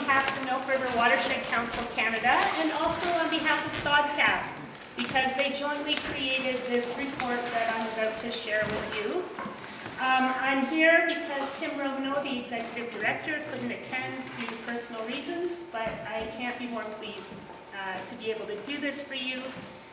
behalf of the Milk River Watershed Council Canada and also on behalf of SODCAP, because they jointly created this report that I'm about to share with you. I'm here because Tim Rovno, the Executive Director, couldn't attend due to personal reasons, but I can't be more pleased to be able to do this for you.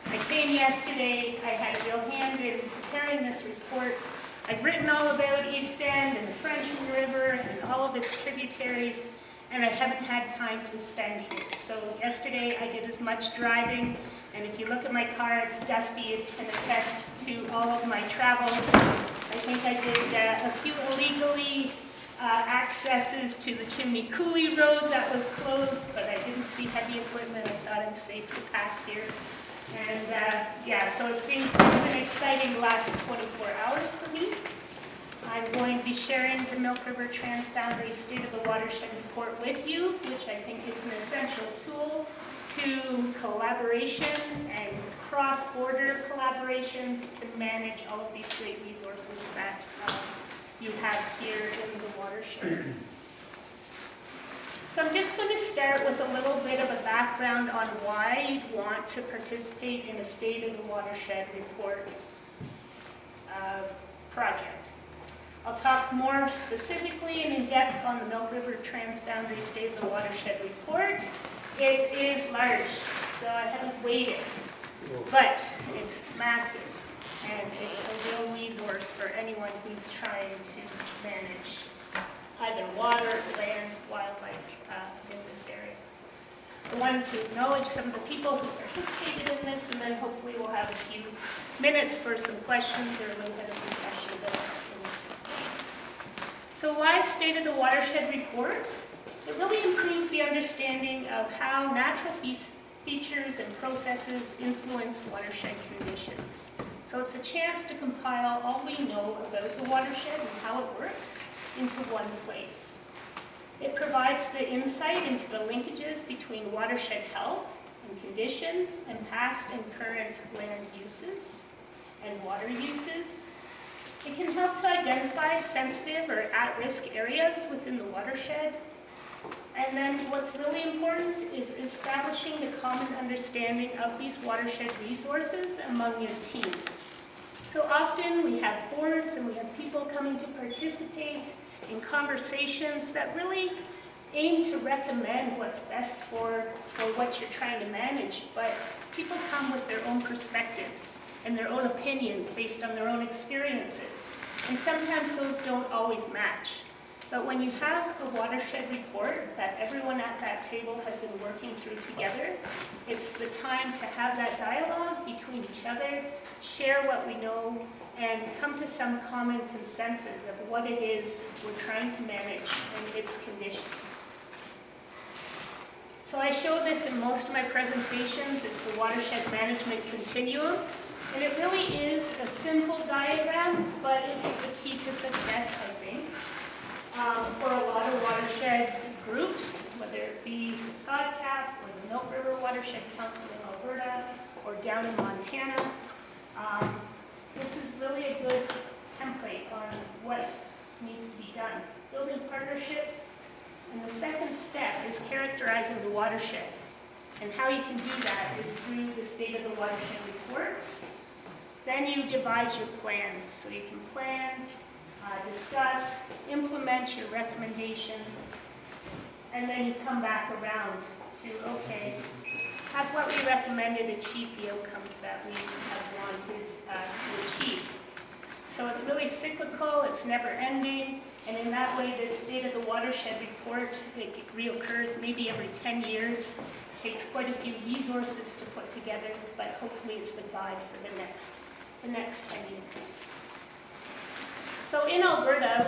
I came yesterday, I had a real hand in preparing this report. I've written all about East End and the Frenchman River and all of its tributaries, and I haven't had time to spend here. So yesterday I did as much driving, and if you look at my car, it's dusty. It can attest to all of my travels. I think I did a few illegally accesses to the Chimney Coulee Road that was closed, but I didn't see heavy equipment. I thought it was safe to pass here. And yeah, so it's been an exciting last 24 hours for me. I'm going to be sharing the Milk River Transboundary State of the Watershed report with you, which I think is an essential tool to collaboration and cross-border collaborations to manage all of these great resources that you have here in the watershed. So I'm just going to start with a little bit of a background on why you'd want to participate in a State of the Watershed report project. I'll talk more specifically and in depth on the Milk River Transboundary State of the Watershed report. It is large, so I haven't weighed it, but it's massive, and it's a real resource for anyone who's trying to manage either water, land, wildlife in this area. I wanted to acknowledge some of the people who participated in this, and then hopefully we'll have a few minutes for some questions or a little bit of discussion about what's in it. So why State of the Watershed report? It really improves the understanding of how natural features and processes influence watershed conditions. So it's a chance to compile all we know about the watershed and how it works into one place. It provides the insight into the linkages between watershed health and condition and past and current land uses and water uses. It can help to identify sensitive or at-risk areas within the watershed. And then what's really important is establishing a common understanding of these watershed resources among your team. So often we have boards and we have people coming to participate in conversations that really aim to recommend what's best for what you're trying to manage, but people come with their own perspectives and their own opinions based on their own experiences. And sometimes those don't always match. But when you have a watershed report that everyone at that table has been working through together, it's the time to have that dialogue between each other, share what we know, and come to some common consensus of what it is we're trying to manage and its condition. So I show this in most of my presentations. It's the watershed management continuum. And it really is a simple diagram, but it is the key to success, I think. For a lot of watershed groups, whether it be the SODCAP or the Milk River Watershed Council in Alberta or down in Montana, this is really a good template on what needs to be done. Building partnerships, and the second step is characterizing the watershed. And how you can do that is through the State of the Watershed report. Then you devise your plans, so you can plan, discuss, implement your recommendations, and then you come back around to, okay, have what we recommended achieve the outcomes that we have wanted to achieve. So it's really cyclical, it's never ending, and in that way this State of the Watershed report, it reoccurs maybe every 10 years. It takes quite a few resources to put together, but hopefully it's the guide for the next 10 years. So in Alberta,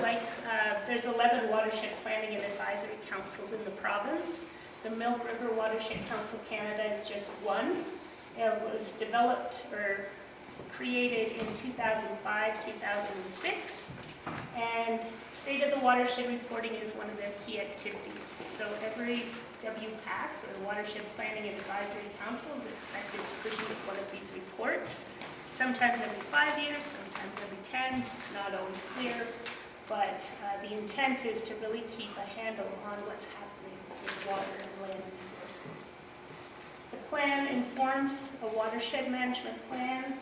there's 11 watershed planning and advisory councils in the province. The Milk River Watershed Council Canada is just one. It was developed or created in 2005, 2006. And State of the Watershed reporting is one of their key activities. So every WPAC, or Watershed Planning and Advisory Council, is expected to produce one of these reports. Sometimes every 5 years, sometimes every 10. It's not always clear, but the intent is to really keep a handle on what's happening with water. services. The plan informs a watershed management plan,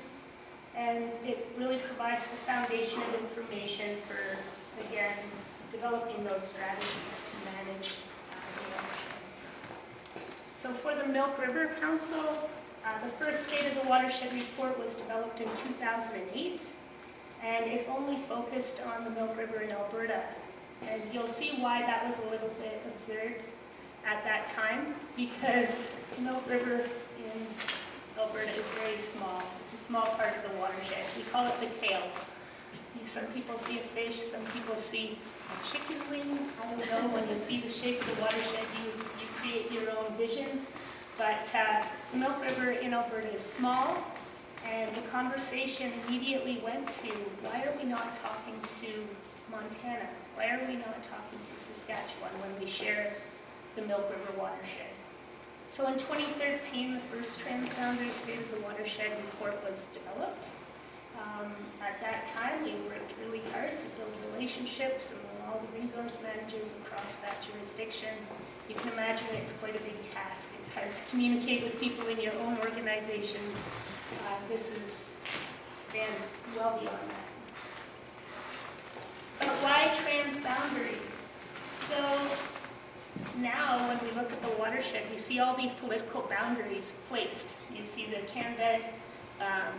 and it really provides the foundation of information for, again, developing those strategies to manage the watershed. So for the Milk River Council, the first State of the Watershed report was developed in 2008, and it only focused on the Milk River in Alberta. And you'll see why that was a little bit absurd at that time, because Milk River in Alberta is very small. It's a small part of the watershed. We call it the tail. Some people see a fish, some people see a chicken wing. I don't know, when you see the shape of the watershed, you create your own vision. But the Milk River in Alberta is small, and the conversation immediately went to, why are we not talking to Montana? Why are we not talking to Saskatchewan when we share the Milk River watershed? So in 2013, the first Transboundary State of the Watershed report was developed. At that time, we worked really hard to build relationships among all the resource managers across that jurisdiction. You can imagine it's quite a big task. It's hard to communicate with people in your own organizations. This spans well beyond that. But why transboundary? So now when we look at the watershed, we see all these political boundaries placed. You see the Canada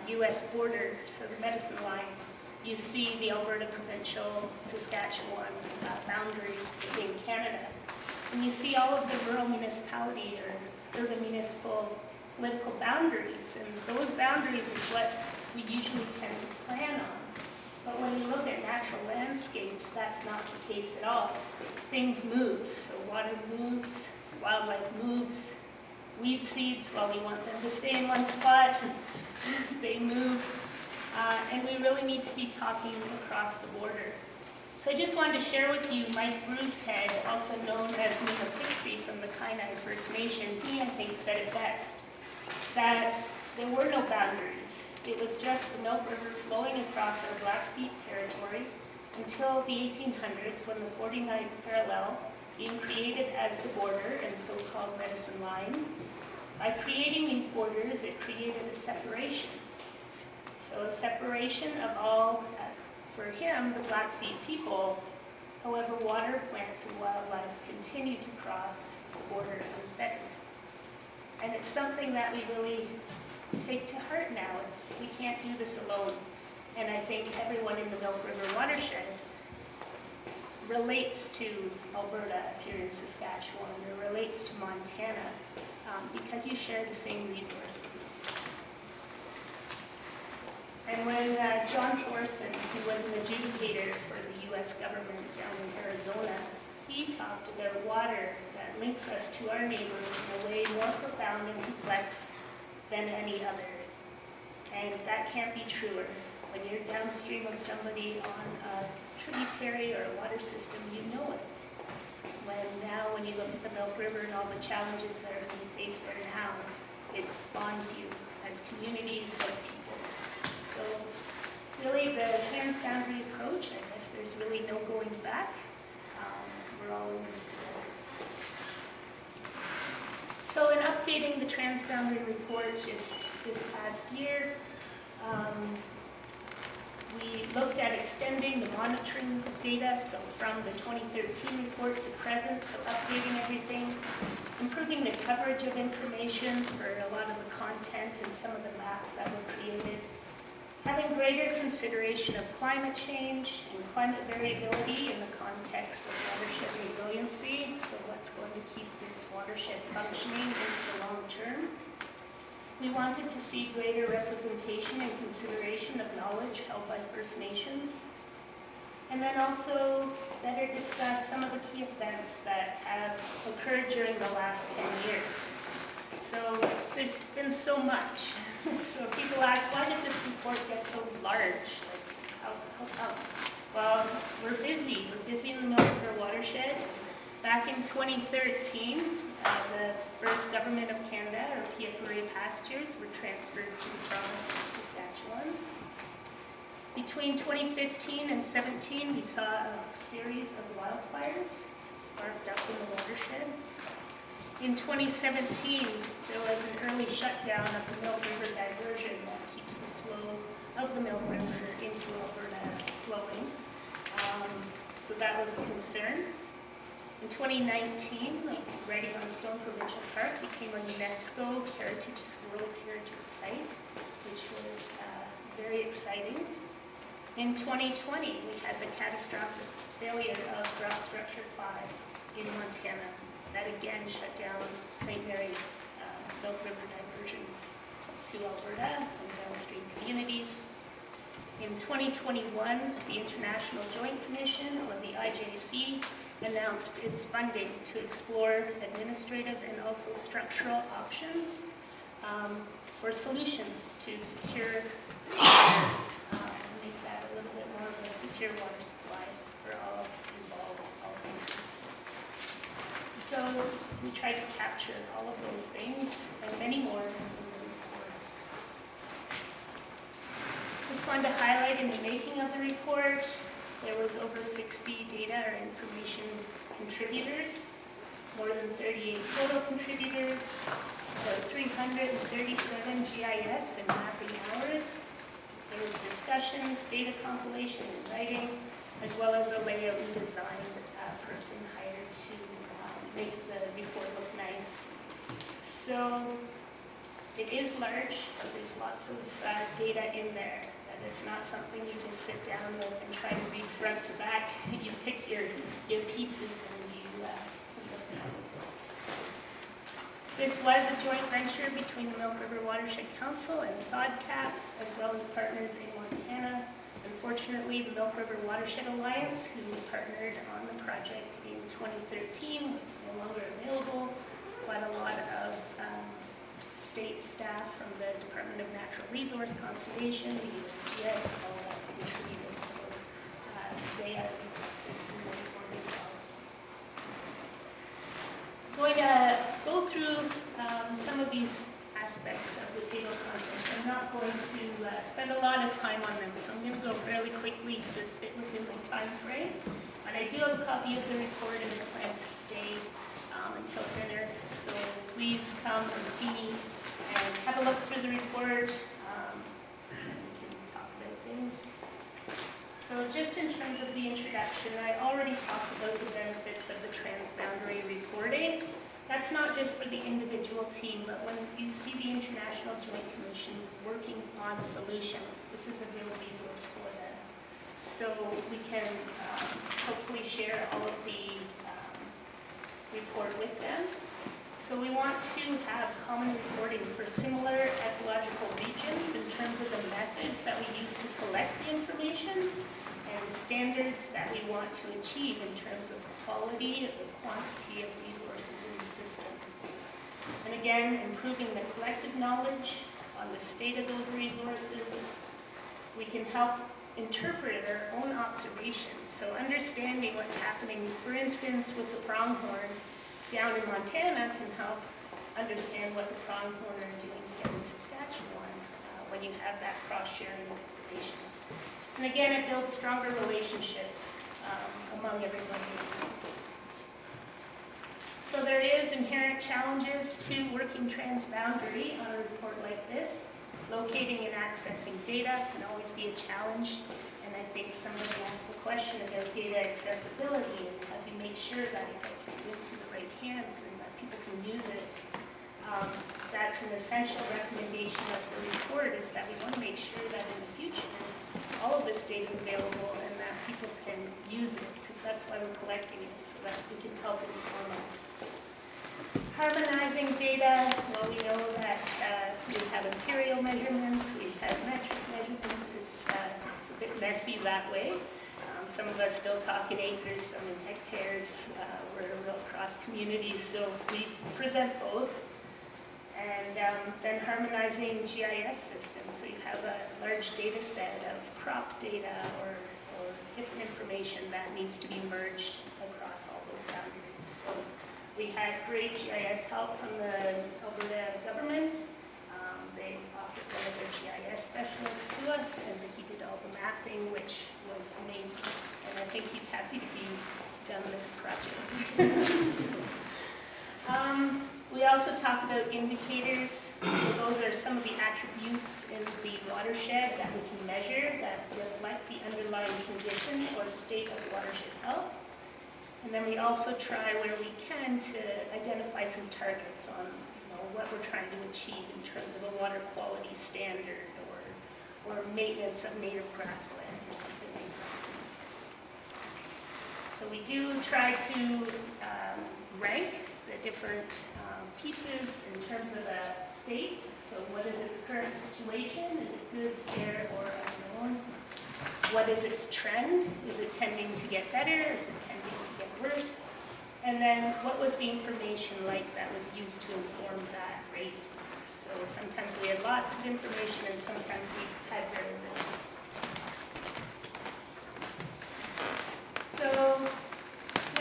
U.S. border, so the Medicine Line. You see the Alberta provincial Saskatchewan boundary within Canada. And you see all of the rural municipality or urban municipal political boundaries. And those boundaries is what we usually tend to plan on. But when you look at natural landscapes, that's not the case at all. Things move. So water moves, wildlife moves, weed seeds, well, we want them to stay in one spot. They move. And we really need to be talking across the border. So I just wanted to share with you Mike Bruishead, also known as Nina Pixie from the Kainai First Nation. He, I think, said it best, that there were no boundaries. It was just the Milk River flowing across our Blackfeet territory until the 1800s, when the 49th parallel being created as the border and so-called Medicine Line. By creating these borders, it created a separation. So a separation of all, for him, the Blackfeet people. However, water, plants, and wildlife continue to cross the border unfettered. And it's something that we really take to heart now. We can't do this alone. And I think everyone in the Milk River watershed relates to Alberta if you're in Saskatchewan, or relates to Montana, because you share the same resources. And when John Thorson, who was an adjudicator for the U.S. government down in Arizona, he talked about water that links us to our neighbor in a way more profound and complex than any other. And that can't be truer. When you're downstream of somebody on a tributary or a water system, you know it. When you look at the Milk River and all the challenges that are being faced there now, it bonds you as communities, as people. So really the transboundary approach, I guess there's really no going back. We're all in this together. So in updating the transboundary report just this past year, we looked at extending the monitoring data, so from the 2013 report to present, so updating everything, improving the coverage of information for a lot of the content and some of the maps that were created, having greater consideration of climate change and climate variability in the context of watershed resiliency, so what's going to keep this watershed functioning into the long term. We wanted to see greater representation and consideration of knowledge held by First Nations, and then also better discuss some of the key events that have occurred during the last 10 years. So there's been so much. So people ask, why did this report get so large? Like, how come? Well, we're busy. We're busy in the Milk River watershed. Back in 2013, the first Government of Canada, or PFRA pastures, were transferred to the province of Saskatchewan. Between 2015 and 17, we saw a series of wildfires sparked up in the watershed. In 2017, there was an early shutdown of the Milk River diversion that keeps the flow of the Milk River into Alberta flowing. So that was a concern. In 2019, the Riding on Stone Provincial Park became a UNESCO World Heritage Site, which was very exciting. In 2020, we had the catastrophic failure of Ground Structure 5 in Montana. That again shut down St. Mary Milk River diversions to Alberta and downstream communities. In 2021, the International Joint Commission, or the IJC, announced its funding to explore administrative and also structural options for solutions to secure water, make that a little bit more of a secure water supply for all involved, all countries. So we tried to capture all of those things and many more in the report. Just wanted to highlight in the making of the report, there was over 60 data or information contributors, more than 38 total contributors, about 337 GIS and mapping hours. There was discussions, data compilation and writing, as well as a layout and design person hired to make the report look nice. So it is large, but there's lots of data in there. That it's not something you just sit down with and try to read front to back. You pick your pieces and you look nice. This was a joint venture between the Milk River Watershed Council and SODCAP, as well as partners in Montana. Unfortunately, the Milk River Watershed Alliance, who partnered on the project in 2013, was no longer available, but a lot of state staff from the Department of Natural Resource Conservation, the USGS, all that contributed, so they are in the report as well. I'm going to go through some of these aspects of the table of contents. I'm not going to spend a lot of time on them, so I'm going to go fairly quickly to fit within my time frame. But I do have a copy of the report and I plan to stay until dinner, so please come and see me and have a look through the report and we can talk about things. So just in terms of the introduction, I already talked about the benefits of the transboundary reporting. That's not just for the individual team, but when you see the International Joint Commission working on solutions, this is a real resource for them. So we can hopefully share all of the report with them. So we want to have common reporting for similar ecological regions in terms of the methods that we use to collect the information and standards that we want to achieve in terms of quality, the quantity of resources in the system. And again, improving the collective knowledge on the state of those resources. We can help interpret our own observations. So understanding what's happening, for instance, with the pronghorn down in Montana can help understand what the pronghorn are doing here in Saskatchewan when you have that cross-sharing of information. And again, it builds stronger relationships among everybody. So there is inherent challenges to working transboundary on a report like this. Locating and accessing data can always be a challenge, and I think somebody asked the question about data accessibility and how do you make sure that it gets into the right hands and that people can use it. That's an essential recommendation of the report, is that we want to make sure that in the future all of this data is available and that people can use it, because that's why we're collecting it, so that we can help inform us. Harmonizing data, well, we know that we have imperial measurements, we have metric measurements. It's a bit messy that way. Some of us still talk in acres, some in hectares. We're a real cross community, so we present both. And then harmonizing GIS systems, so you have a large data set of crop data or different information that needs to be merged across all those boundaries. So we had great GIS help from the Alberta government. They offered one of their GIS specialists to us, and he did all the mapping, which was amazing. And I think he's happy to be done this project. also talk about indicators. So those are some of the attributes in the watershed that we can measure that reflect the underlying condition or state of watershed health. And then we also try where we can to identify some targets on what we're trying to achieve in terms of a water quality standard or maintenance of native grassland or something like that. So we do try to rank the different pieces in terms of a state. So what is its current situation? Is it good, fair, or unknown? What is its trend? Is it tending to get better? Is it tending to get worse? And then what was the information like that was used to inform that rating? So sometimes we had lots of information and sometimes we had very little. So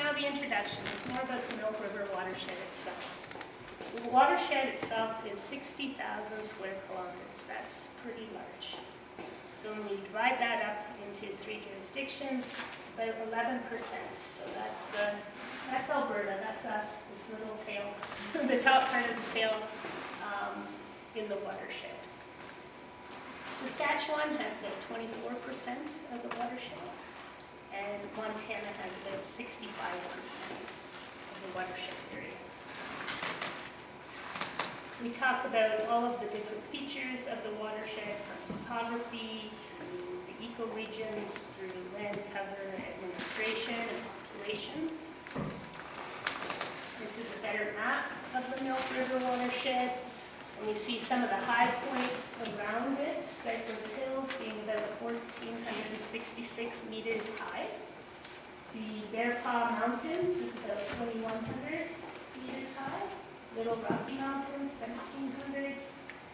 now the introduction is more about the Milk River watershed itself. The watershed itself is 60,000 square kilometers. That's pretty large. So when we divide that up into 3 jurisdictions, about 11%. So that's Alberta, that's us, this little tail, the top part of the tail in the watershed. Saskatchewan has about 24% of the watershed, and Montana has about 65% of the watershed area. We talk about all of the different features of the watershed, from topography, through the ecoregions, through land cover, administration, and population. This is a better map of the Milk River watershed, and we see some of the high points around it, Cypress Hills being about 1,466 meters high. The Bear Paw Mountains is about 2,100 meters high. Little Rocky Mountains, 1,700,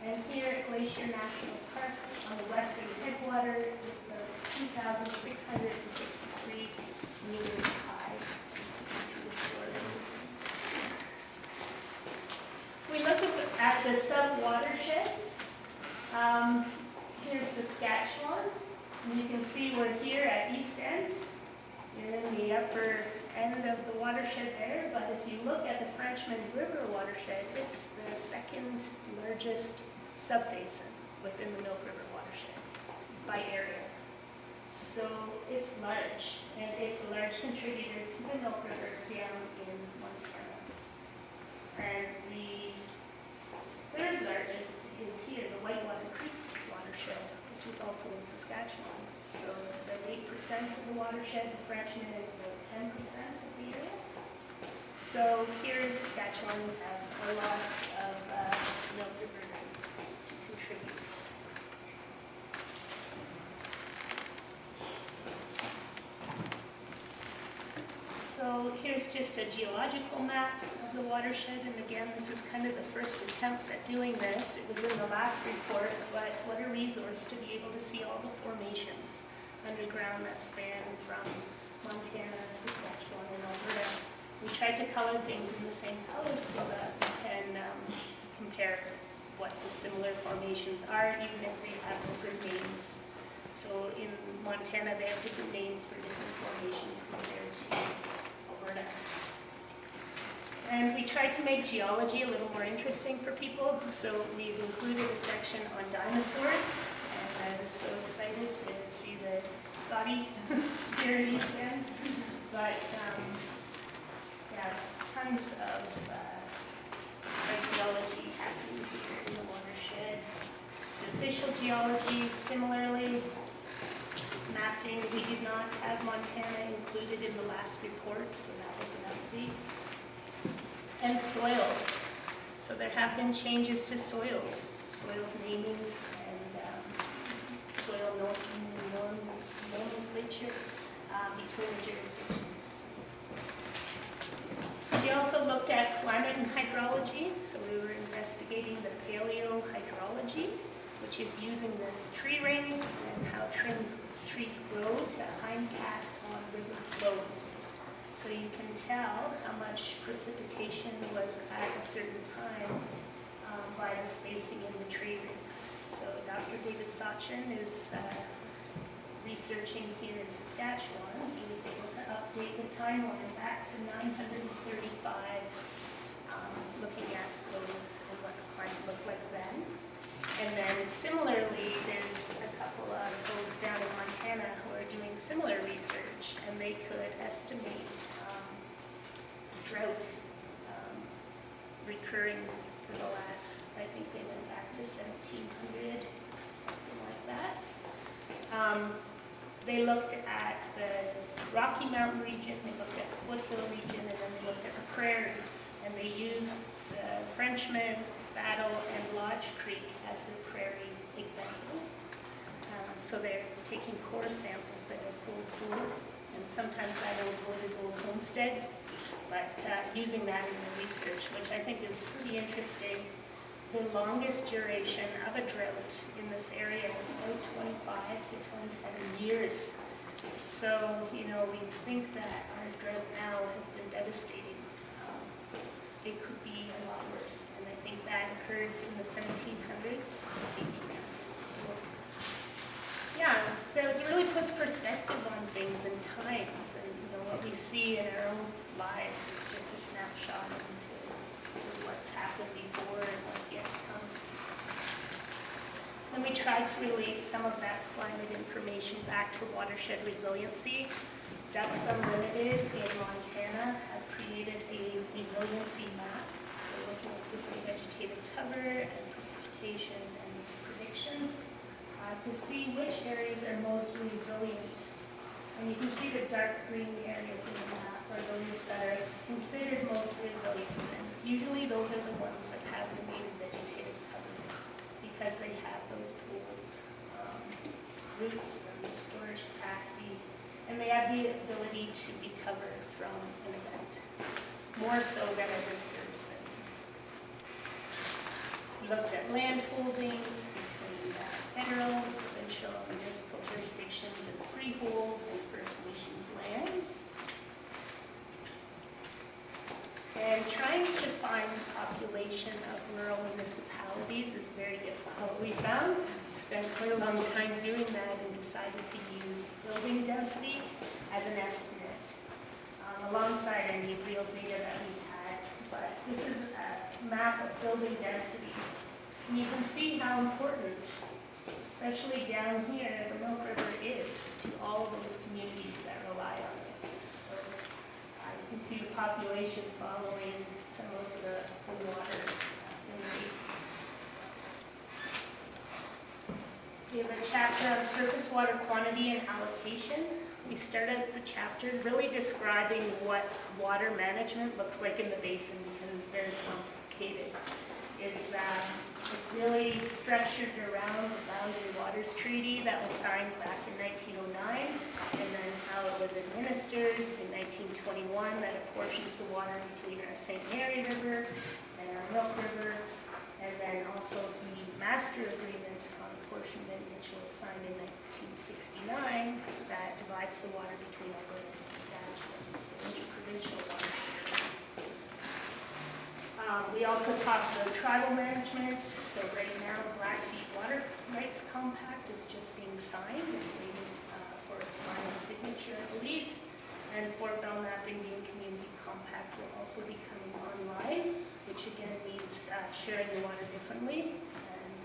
and here at Glacier National Park on the western headwater, it's about 2,663 meters high, just to get to the shore. We look at the sub-watersheds. Here's Saskatchewan, and you can see we're here at East End. You're in the upper end of the watershed there, but if you look at the Frenchman River watershed, it's the second largest subbasin within the Milk River watershed by area. So it's large, and it's a large contributor to the Milk River down in Montana. And the third largest is here, the Whitewater Creek watershed, which is also in Saskatchewan. So it's about 8% of the watershed. The Frenchman is about 10% of the area. So here in Saskatchewan, we have a lot of Milk River to contribute. So here's just a geological map of the watershed, and again, this is kind of the first attempts at doing this. It was in the last report, but what a resource to be able to see all the formations underground that span from Montana, Saskatchewan, and Alberta. We tried to color things in the same color so that we can compare what the similar formations are, even if they have different names. So in Montana, they have different names for different formations compared to Alberta. And we tried to make geology a little more interesting for people, so we've included a section on dinosaurs. And I was so excited to see the Scotty here in East End. But yeah, tons of geology happening here in the watershed. So official geology, similarly, mapping. We did not have Montana included in the last report, so that was an update. And soils. So there have been changes to soils namings, and soil nomenclature between the jurisdictions. We also looked at climate and hydrology, so we were investigating the paleohydrology, which is using the tree rings and how trees grow to hindcast on river flows. So you can tell how much precipitation was at a certain time by the spacing in the tree rings. So Dr. David Sachin is researching here in Saskatchewan. He was able to update the timeline back to 935, looking at flow drought recurring for the last, I think they went back to 1700, something like that. They looked at the Rocky Mountain region, they looked at the foothill region, and then they looked at the prairies. And they used the Frenchman, Battle, and Lodge Creek as their prairie examples. So they're taking core samples that are old wood, and sometimes that old wood is old homesteads, but using that in the research, which I think is pretty interesting. The longest duration of a drought in this area was about 25 to 27 years. So, you know, we think that our drought now has been devastating. It could be a lot worse, and I think that occurred in the 1700s, 1800s. So, yeah, so it really puts perspective on things and times, and you know what we see in our own lives is just a snapshot into what's happened before and what's yet to come. And we tried to relate some of that climate information back to watershed resiliency. Ducks Unlimited in Montana have created a resiliency map, so looking at different vegetative cover and precipitation and predictions to see which areas are most resilient. And you can see the dark green areas in the map are those that are considered most resilient. And usually those are the ones that have the native vegetative cover because they have those pools, roots and storage capacity. And they have the ability to recover from an event, more so than a disturbed setting. We looked at land holdings between federal, provincial, and municipal jurisdictions and freehold and First Nations lands. And trying to find the population of rural municipalities is very difficult. We found, spent quite a long time doing that and decided to use building density as an estimate alongside any real data that we had. But this is a map of building densities. And you can see how important, especially down here, the Milk River is to all those communities that rely on it. So you can see the population following some of the water in the basin. We have a chapter on surface water quantity and allocation. We started the chapter really describing what water management looks like in the basin because it's very complicated. It's really structured around the Boundary Waters Treaty that was signed back in 1909, and then how it was administered in 1921 that apportions the water between our St. Mary River and our Milk River, and then also the Master Agreement on Apportionment, which was signed in 1969, that divides the water between Alberta and Saskatchewan, so interprovincial water. We also talked about tribal management. So right now, Blackfeet Water Rights Compact is just being signed. It's waiting for its final signature, I believe. And Fort Belknap Indian Community Compact will also be coming online, which again means sharing the water differently. And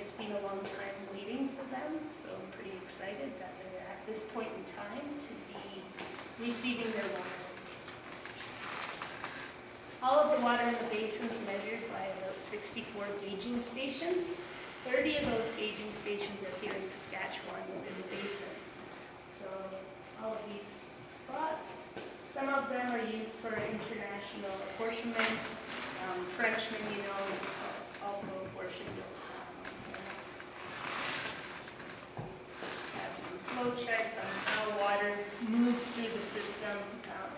it's been a long time waiting for them, so I'm pretty excited that they're at this point in time to be receiving their water. All of the water in the basin is measured by about 64 gauging stations. 30 of those gauging stations are here in Saskatchewan within the basin. So all of these spots, some of them are used for international apportionment. Frenchman, you know, is also apportioned with Montana. Just have some flow charts on how water moves through the system.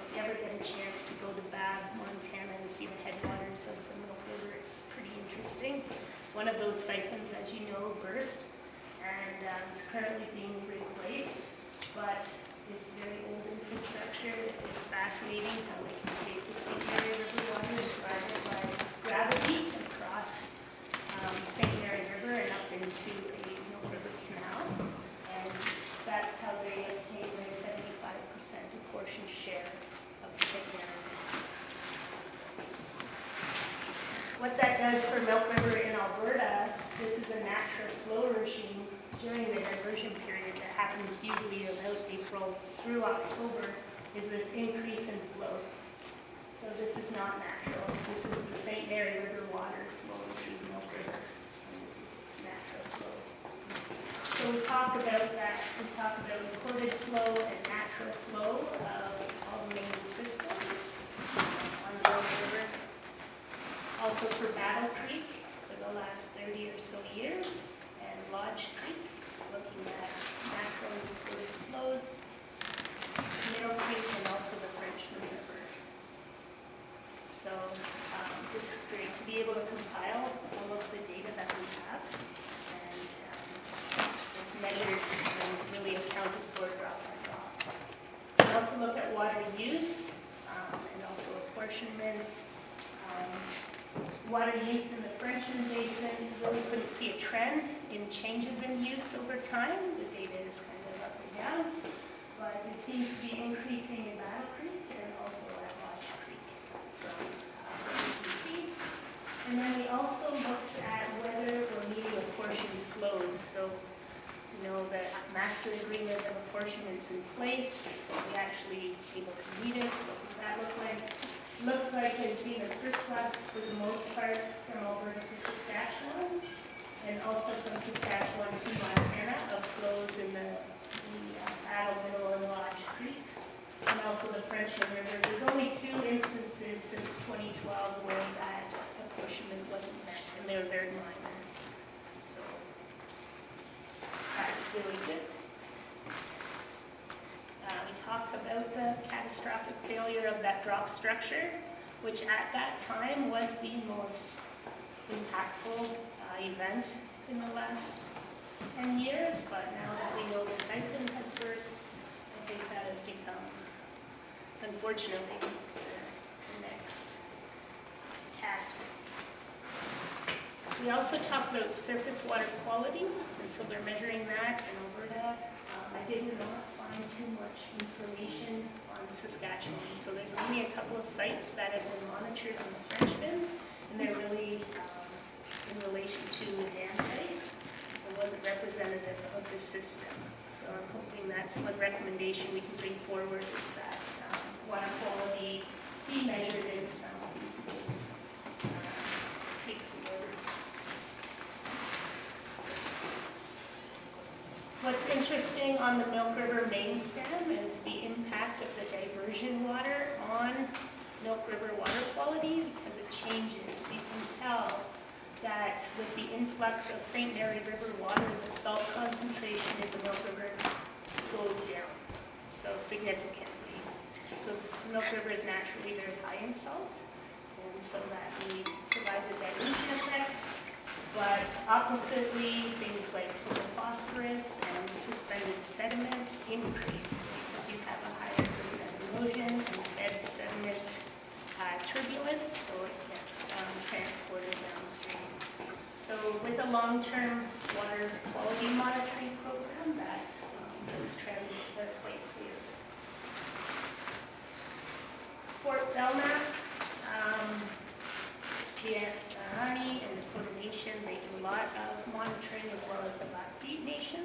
If you ever get a chance to go to Bab, Montana, and see the headwaters of the Milk River, it's pretty interesting. One of those siphons, as you know, burst, and it's currently being replaced, but it's very old infrastructure. It's fascinating how they can take the St. Mary River water and drive it by gravity across St. Mary River and up into a Milk River canal, and that's how they obtain their 75% apportioned share of the St. Mary River. What that does for Milk River in Alberta, this is a natural flow regime during the diversion period that happens usually about April through October, is this increase in flow. So this is not natural. This is the St. Mary River water flowing through the Milk River, and this is its natural flow. So we talk about that. We talk about recorded flow and natural flow of all the main systems on the Milk River. Also for Battle Creek for the last 30 or so years, and Lodge Creek, looking at natural recorded flows, Middle Creek, and also the Frenchman River. So it's great to be able to compile all of the data that we have, and it's measured and really accounted for drop by drop. We also look at water use and also apportionment. Water use in the Frenchman Basin, you really couldn't see a trend in changes in use over time. The data is kind of up and down, but it seems to be increasing in Battle Creek and also at Lodge Creek from what you can see. And then we also looked at whether or needing apportioned flows. So you know the master agreement of apportionment's in place. Are we actually able to meet it? What does that look like? Looks like there's been a surplus for the most part from Alberta to Saskatchewan, and also from Saskatchewan to Montana of flows in the Battle, Middle, and Lodge Creeks, and also the Frenchman River. There's only 2 instances since 2012 where that apportionment wasn't met, and they were very minor. So that's really good. We talk about the catastrophic failure of that drop structure, which at that time was the most impactful event in the last 10 years, but now that we know the siphon has burst, I think that has become, unfortunately, the next task. We also talk about surface water quality, and so we're measuring that in Alberta. I did not find too much information on Saskatchewan, so there's only a couple of sites that have been monitored on the Frenchman, and they're really in relation to a dam site, so it wasn't representative of the system. So I'm hoping that's one recommendation we can bring forward, is that water quality be measured in some of these creeks and rivers. What's interesting on the Milk River main stem is the impact of the diversion water on Milk River water quality, because it changes. You can tell that with the influx of St. Mary River water, the salt concentration in the Milk River goes down so significantly. So Milk River is naturally very high in salt, and so that provides a dilution effect. But oppositely, things like total phosphorus and suspended sediment increase because you have a higher rate of erosion and bed sediment turbulence, so it gets transported downstream. So with a long-term water quality monitoring program, that those trends are quite clear. Fort Belknap, the Army and the Dakota Nation, they do a lot of monitoring, as well as the Blackfeet Nation.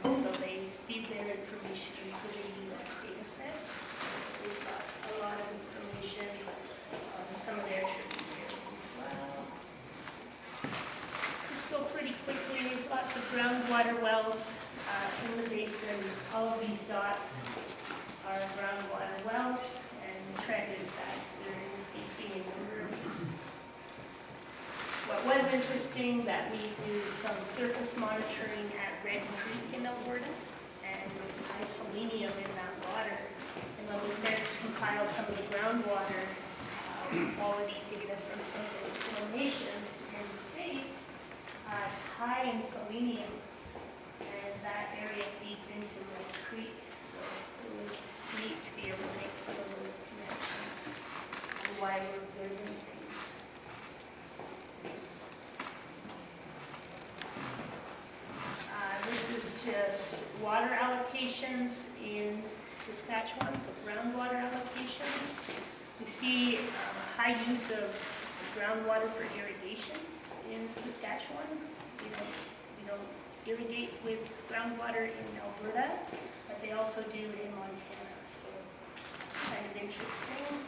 So they feed their information into the U.S. data set. So we've got a lot of information on some of their tributaries as well. Just go pretty quickly. Lots of groundwater wells in the basin. All of these dots are groundwater wells, and the trend is that they're increasing in number. What was interesting, that we do some surface monitoring at Red Creek in Alberta, and there's high selenium in that water. And when we started to compile some of the groundwater quality data from some of those nations in the States, it's high in selenium, and that area feeds into Red Creek. So it was neat to be able to make some of those connections and why we're observing things. This is just water allocations in Saskatchewan, so groundwater allocations. We see high use of groundwater for irrigation in Saskatchewan. We don't irrigate with groundwater in Alberta, but they also do in Montana, so it's kind of interesting.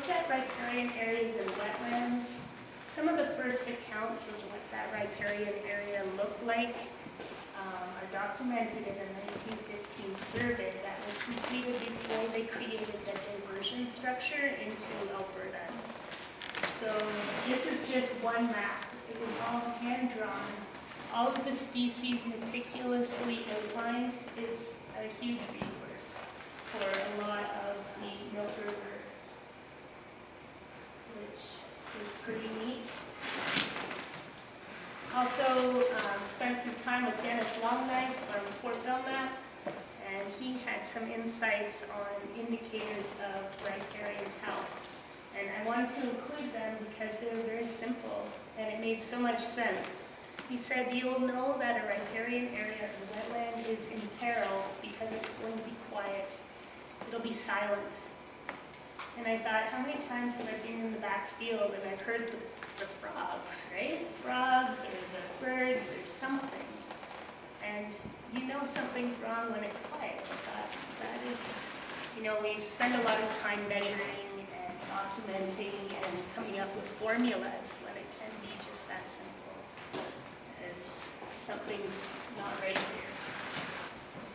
looked at riparian areas and wetlands. Some of the first accounts of what that riparian area looked like are documented in a 1915 survey that was completed before they created the diversion structure into Alberta. So this is just one map. It was all hand-drawn. All of the species meticulously outlined. It's a huge resource for a lot of the Milk River, which is pretty neat. Also spent some time with Dennis Longknife from Fort Belknap, and he had some insights on indicators of riparian health. And I wanted to include them because they were very simple, and it made so much sense. He said, you'll know that a riparian area or wetland is in peril because it's going to be quiet. It'll be silent. And I thought, how many times have I been in the back field and I've heard the frogs, right? The frogs or the birds or something. And you know something's wrong when it's quiet. I thought, that is, we spend a lot of time measuring and documenting and coming up with formulas when it can be just that simple. As something's not right here.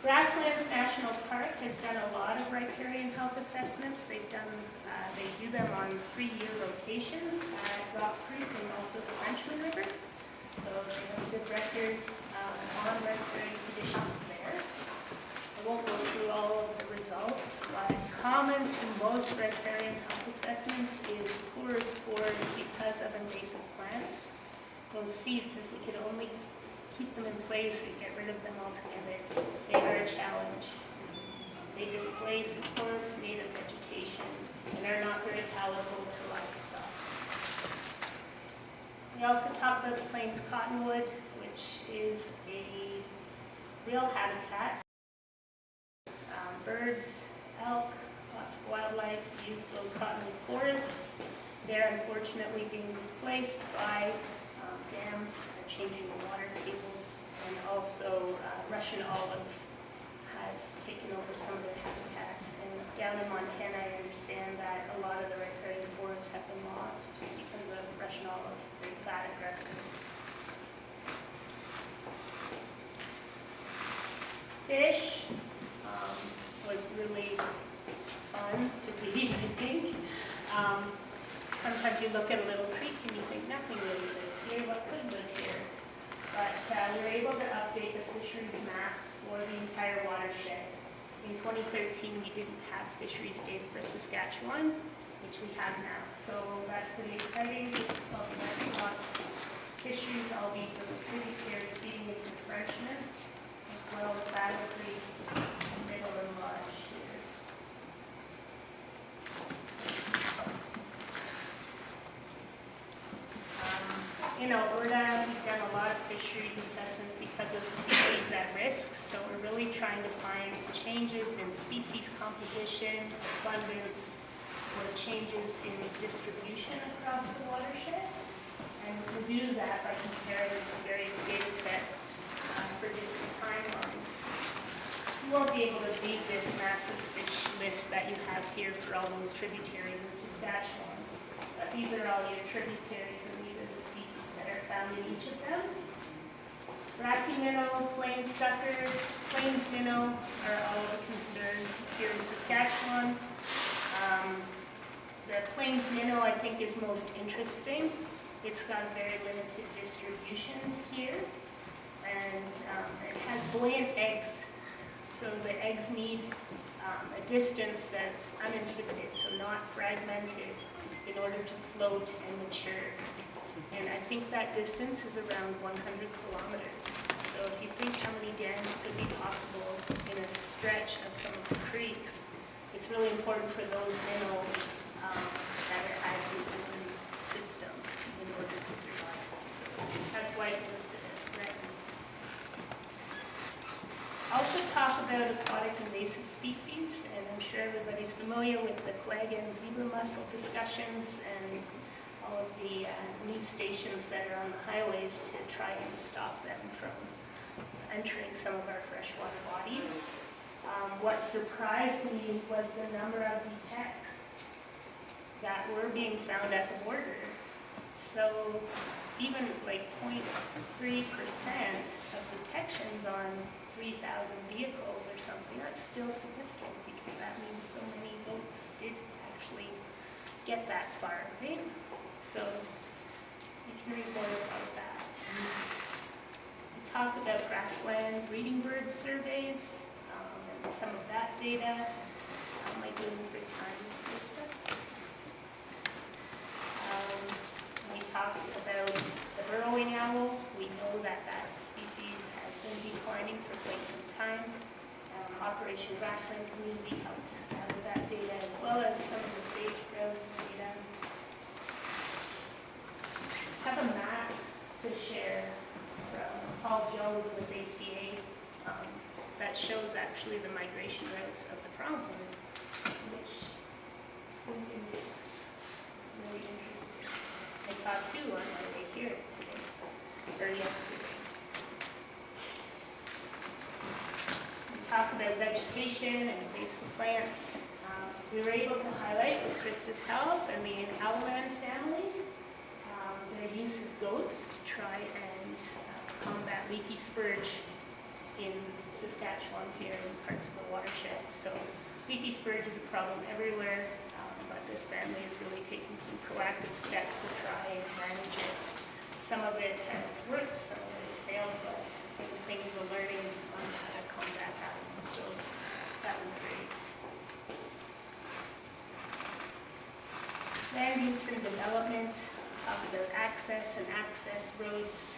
Grasslands National Park has done a lot of riparian health assessments. They do them on 3-year rotations at Rock Creek and also the Frenchman River. So they have a good record on riparian conditions there. I won't go through all of the results, but common to most riparian health assessments is poor scores because of invasive plants. Those seeds, if we could only keep them in place and get rid of them altogether, they are a challenge. They displace, of course, native vegetation and are not very palatable to livestock. We also talk about the Plains cottonwood, which is a real habitat. Birds, elk, lots of wildlife use those cottonwood forests. They're unfortunately being displaced by dams are changing the water tables, and also Russian olive has taken over some of their habitat. And down in Montana, I understand that a lot of the riparian forests have been lost because of Russian olive. They're that aggressive. Fish was really fun to read, I think. Sometimes you look at a little creek and you think nothing really lives here, what could live here? But we were able to update the fisheries map for the entire watershed. In 2013, we didn't have fisheries data for Saskatchewan, which we have now. So that's pretty exciting. This is called the Westlock fisheries, all these little tributaries feeding into the Frenchman, as well as Battle Creek, Middle and Lodge here. In Alberta, we've done a lot of fisheries assessments because of species at risk, so we're really trying to find changes in species composition, abundance, or changes in distribution across the watershed. And we'll do that by comparing the various data sets for different timelines. You won't be able to beat this massive fish list that you have here for all those tributaries in Saskatchewan. But these are all your tributaries, and these are the species that are found in each of them. Grassy minnow, plains sucker, plains minnow are all of concern here in Saskatchewan. The plains minnow, I think, is most interesting. It's got a very limited distribution here, and it has buoyant eggs. So the eggs need a distance that's uninhibited, so not fragmented, in order to float and mature. And I think that distance is around 100 kilometers. So if you think how many dams could be possible in a stretch of some of the creeks, it's really important for those minnow that it has an open system in order to survive. So that's why it's listed as threatened. Also talk about aquatic invasive species, and I'm sure everybody's familiar with the quagga and zebra mussel discussions and all of the news stations that are on the highways to try and stop them from entering some of our freshwater bodies. What surprised me was the number of detects. that were being found at the border. So even like 0.3% of detections on 3,000 vehicles or something, that's still significant because that means so many boats did actually get that far, right? So you can read more about that. We talk about grassland breeding bird surveys and some of that data. Am I doing for time with this stuff? We talked about the burrowing owl. We know that that species has been declining for quite some time. Operation Grassland Community helped gather that data as well as some of the sage grouse data. I have a map to share from Paul Jones with ACA that shows actually the migration routes of the pronghorn, which I think is really interesting. I saw two on my way here today, or yesterday. We talk about vegetation and invasive plants. We were able to highlight with Krista's help and the owlman family their use of goats to try and combat leafy spurge in Saskatchewan here in parts of the watershed. So leafy spurge is a problem everywhere, but this family is really taking some proactive steps to try and manage it. Some of it has worked, some of it has failed, but the thing is a learning on how to combat that one. So that was great. Land use and development, talk about access and access roads.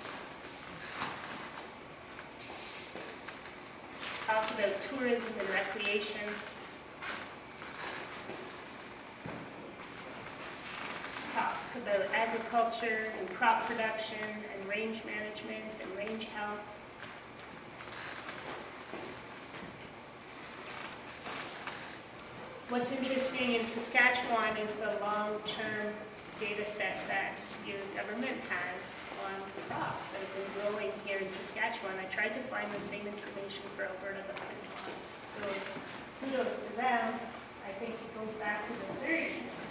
Talk about tourism and recreation. Talk about agriculture and crop production and range management and range health. What's interesting in Saskatchewan is the long-term data set that your government has on crops that have been growing here in Saskatchewan. I tried to find the same information for Alberta, but I did not. So kudos to them. I think it goes back to the 30s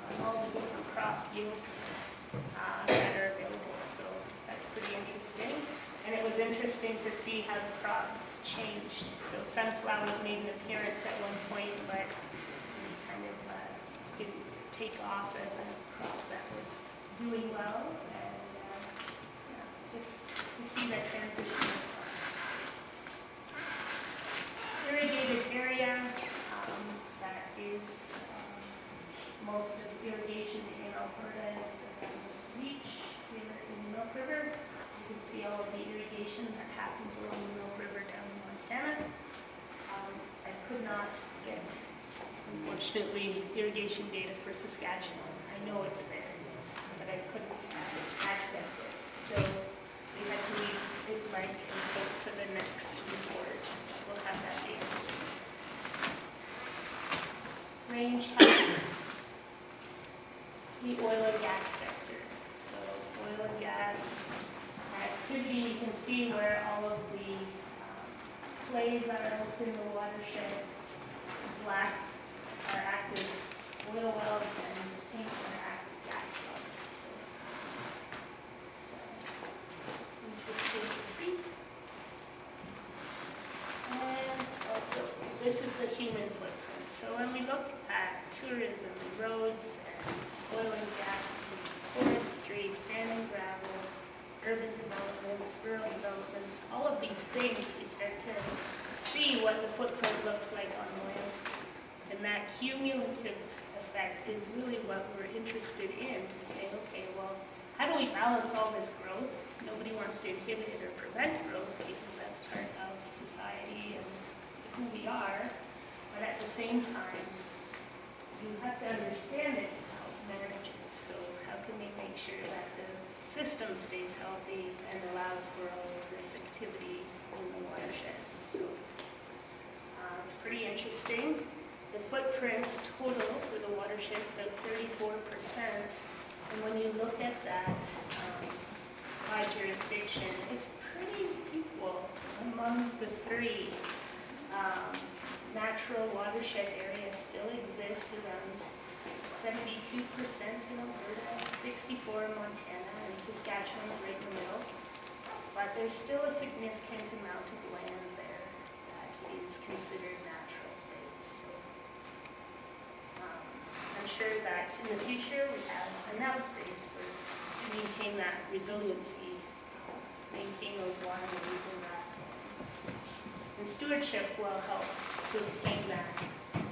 on all the different crop yields that are available. So that's pretty interesting. And it was interesting to see how the crops changed. So sunflowers made an appearance at one point, but kind of didn't take off as a crop that was doing well. And just to see that transition of crops. Irrigated area, that is most of irrigation in Alberta is around this reach here in Milk River. You can see all of the irrigation that happens along the Milk River down in Montana. I could not get, unfortunately, irrigation data for Saskatchewan. I know it's there, but I couldn't access it. So we had to leave it blank and hope for the next report. We'll have that data. Range health, the oil and gas sector. So oil and gas activity, you can see where all of the plays are within the watershed. Black are active oil wells and pink are active gas wells. So interesting to see. And also, this is the human footprint. So when we look at tourism, roads, and oil and gas activity, forestry, sand and gravel, urban developments, rural developments, all of these things, we start to see what the footprint looks like on the landscape. And that cumulative effect is really what we're interested in, to say, okay, well, how do we balance all this growth? Nobody wants to inhibit or prevent growth because that's part of society and who we are. But at the same time, you have to understand it to help manage it. So how can we make sure that the system stays healthy and allows for all of this activity in the watershed? So it's pretty interesting. The footprint total for the watershed is about 34%. And when you look at that by jurisdiction, it's pretty equal among the three. Natural watershed area still exists around 72% in Alberta, 64 in Montana, and Saskatchewan's right in the middle. But there's still a significant amount of land there that is considered natural space. So, I'm sure that in the future we have enough space to maintain that resiliency, maintain those waterways and grasslands. And stewardship will help to obtain that.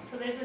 So there's a